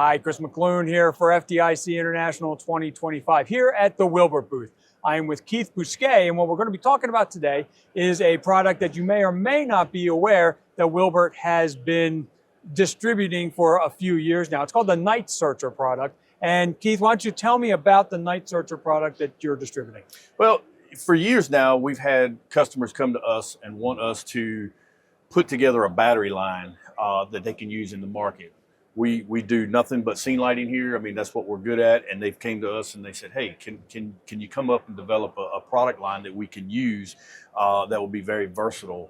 Hi, Chris McClune here for FDIC International 2025 here at the Will-Burt booth. I am with Keith Bousquet, and what we're going to be talking about today is a product that you may or may not be aware that Will-Burt has been distributing for a few years now. It's called the NightSearcher product. And Keith, why don't you tell me about the NightSearcher product that you're distributing? Well, for years now, we've had customers come to us and want us to put together a battery line that they can use in the market. We do nothing but scene lighting here. I mean, that's what we're good at. And they've came to us and they said, hey, can you come up and develop a product line that we can use that will be very versatile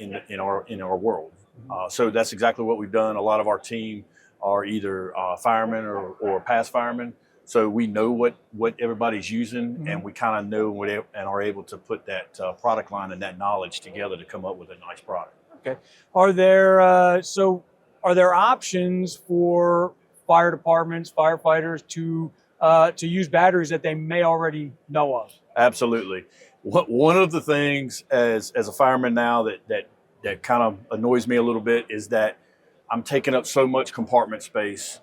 in our world. So that's exactly what we've done. A lot of our team are either firemen or past firemen. So we know what everybody's using, and we kind of know and are able to put that product line and that knowledge together to come up with a nice product. Okay. Are there options for fire departments, firefighters to use batteries that they may already know of? Absolutely. One of the things as a fireman now that kind of annoys me a little bit is that I'm taking up so much compartment space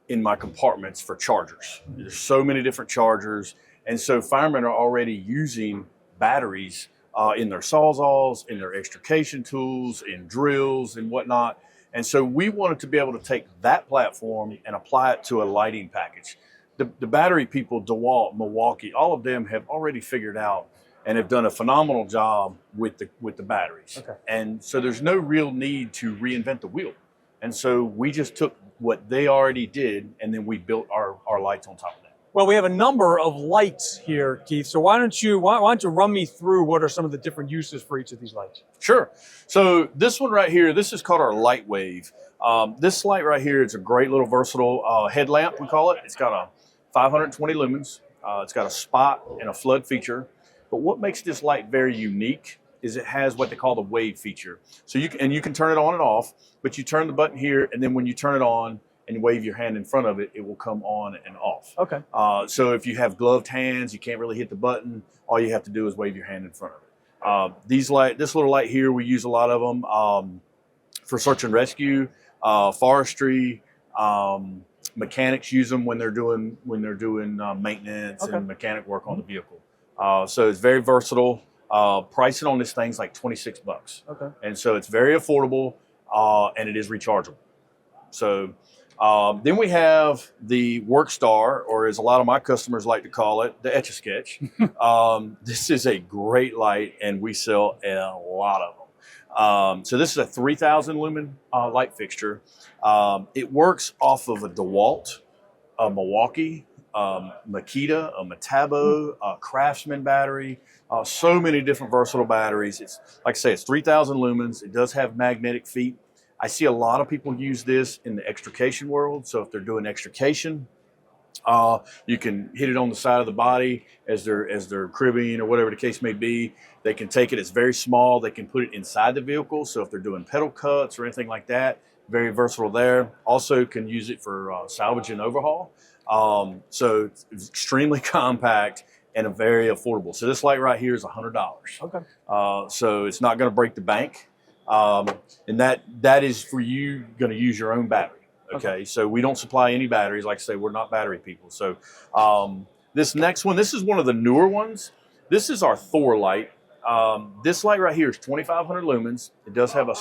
in my compartments for chargers. There's so many different chargers, and so firemen are already using batteries in their sawzalls, in their extrication tools, in drills and whatnot. And so we wanted to be able to take that platform and apply it to a lighting package. The battery people, DeWalt, Milwaukee, all of them have already figured out and have done a phenomenal job with the batteries. Okay. And so there's no real need to reinvent the wheel. And so we just took what they already did and then we built our lights on top of that. Well, we have a number of lights here, Keith. So why don't you run me through what are some of the different uses for each of these lights? Sure. So this one right here, this is called our Light Wave. This light right here is a great little versatile headlamp, we call it. It's got a 520 lumens. It's got a spot and a flood feature. But what makes this light very unique is it has what they call the wave feature. So you can turn it on and off, but you turn the button here, and then when you turn it on and wave your hand in front of it, it will come on and off. Okay. So if you have gloved hands, you can't really hit the button. All you have to do is wave your hand in front of it. This little light here, we use a lot of them for search and rescue, forestry. Mechanics use them when they're doing maintenance and mechanic work on the vehicle. So it's very versatile. Pricing on this thing's like $26. Okay. And so it's very affordable, and it is rechargeable. So then we have the Workstar, or as a lot of my customers like to call it, the Etch-a-Sketch. This is a great light, and we sell a lot of them. So this is a 3,000 lumen light fixture. It works off of a DeWalt, a Milwaukee, Makita, a Metabo, a Craftsman battery, so many different versatile batteries. It's like I say, it's 3,000 lumens. It does have magnetic feet. I see a lot of people use this in the extrication world. So if they're doing extrication, you can hit it on the side of the body as they're cribbing or whatever the case may be. They can take it, it's very small. They can put it inside the vehicle. So if they're doing pedal cuts or anything like that, very versatile there. Also can use it for salvage and overhaul. So it's extremely compact and very affordable. So this light right here is $100. Okay. So it's not going to break the bank. And that is for you going to use your own battery. Okay. So we don't supply any batteries. Like I say, we're not battery people. So this next one, this is one of the newer ones. This is our Thor light. This light right here is 2,500 lumens. It does have a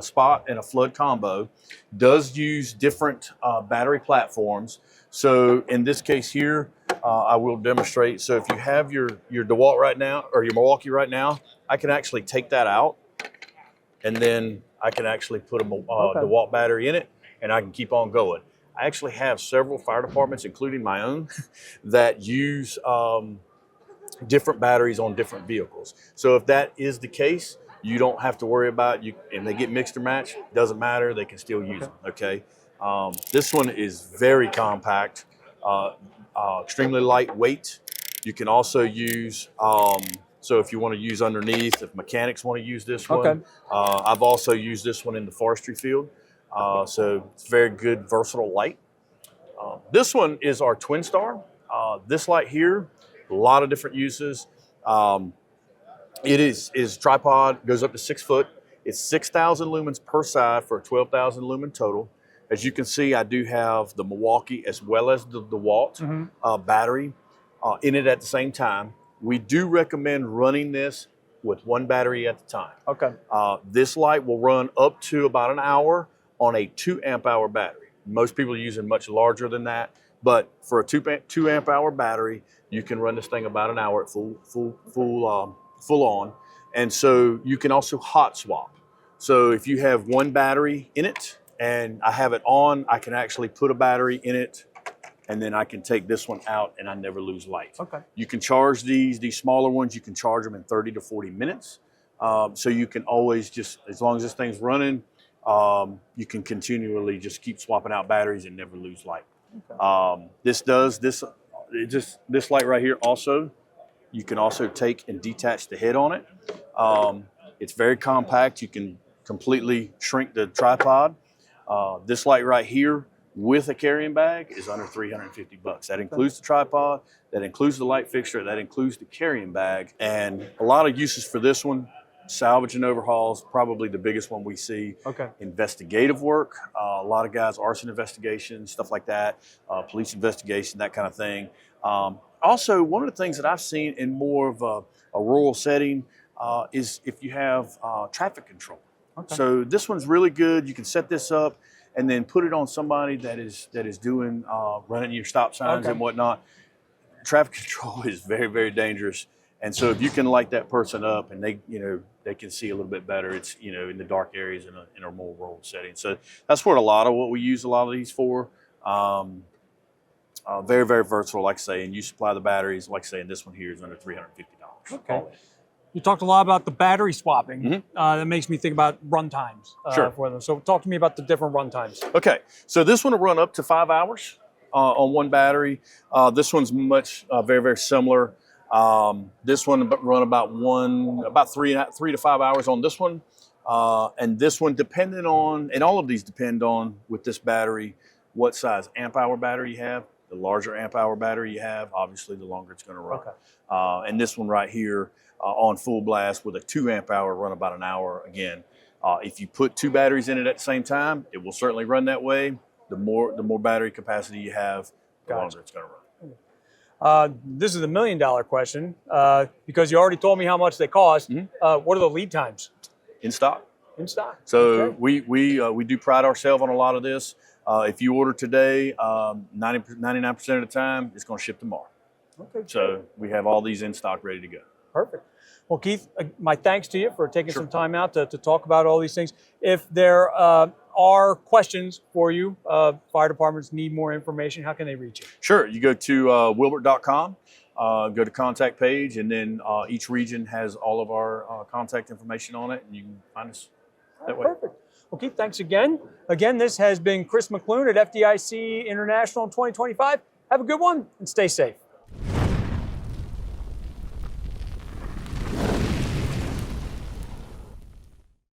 spot and a flood combo. Does use different battery platforms. So in this case here, I will demonstrate. So if you have your DeWalt right now, or your Milwaukee right now, I can actually take that out, and then I can actually put a DeWalt battery in it, and I can keep on going. I actually have several fire departments, including my own, that use different batteries on different vehicles. So if that is the case, you don't have to worry about if they get mixed or matched, doesn't matter, they can still use them, okay? This one is very compact, extremely lightweight. You can also use, so if you want to use underneath, if mechanics want to use this one, I've also used this one in the forestry field. So it's very good, versatile light. This one is our Twin Star. This light here, a lot of different uses. It is tripod, goes up to 6 foot. It's 6,000 lumens per side for a 12,000 lumen total. As you can see, I do have the Milwaukee as well as the DeWalt battery in it at the same time. We do recommend running this with one battery at a time. Okay. This light will run up to about an hour on a 2 amp hour battery. Most people are using much larger than that, but for a 2 amp hour battery, you can run this thing about an hour at full on. And so you can also hot swap. So if you have one battery in it and I have it on, I can actually put a battery in it and then I can take this one out and I never lose light. Okay. You can charge these smaller ones, you can charge them in 30 to 40 minutes. So you can always just, as long as this thing's running, you can continually just keep swapping out batteries and never lose light. Okay. This light right here also, you can also take and detach the head on it. It's very compact. You can completely shrink the tripod. This light right here with a carrying bag is under $350. That includes the tripod, that includes the light fixture, that includes the carrying bag, and a lot of uses for this one. Salvage and overhauls, probably the biggest one we see. Okay. Investigative work, a lot of guys, arson investigations, stuff like that, police investigation, that kind of thing. Also, one of the things that I've seen in more of a rural setting is if you have traffic control. Okay. So this one's really good. You can set this up and then put it on somebody that is doing running your stop signs and whatnot. Traffic control is very, very dangerous. And so if you can light that person up and they can see a little bit better, it's, in the dark areas in a more rural setting. So that's what what we use a lot of these for. Very, very versatile, like I say, and you supply the batteries, like I say, and this one here is under $350. Okay. You talked a lot about the battery swapping. That makes me think about run times for them. So talk to me about the different run times. Okay. So this one will run up to 5 hours on one battery. This one's very, very similar. This one run about 3 to 5 hours on this one. And this one, and all of these depend on, with this battery, what size amp hour battery you have. The larger amp hour battery you have, obviously the longer it's going to run. Okay. And this one right here on full blast with a 2 amp hour run about an hour again. If you put 2 batteries in it at the same time, it will certainly run that way. The more battery capacity you have, the longer it's going to run. This is the $1 million question because you already told me how much they cost. What are the lead times? In stock. In stock. So we do pride ourselves on a lot of this. If you order today, 99% of the time, it's going to ship tomorrow. Okay. So we have all these in stock ready to go. Perfect. Well, Keith, my thanks to you for taking some time out to talk about all these things. If there are questions for you, fire departments need more information, how can they reach you? Sure. You go to Will-Burt.com, go to contact page, and then each region has all of our contact information on it, and you can find us that way. Perfect. Well, Keith, thanks again. Again, this has been Chris McClune at FDIC International 2025. Have a good one and stay safe.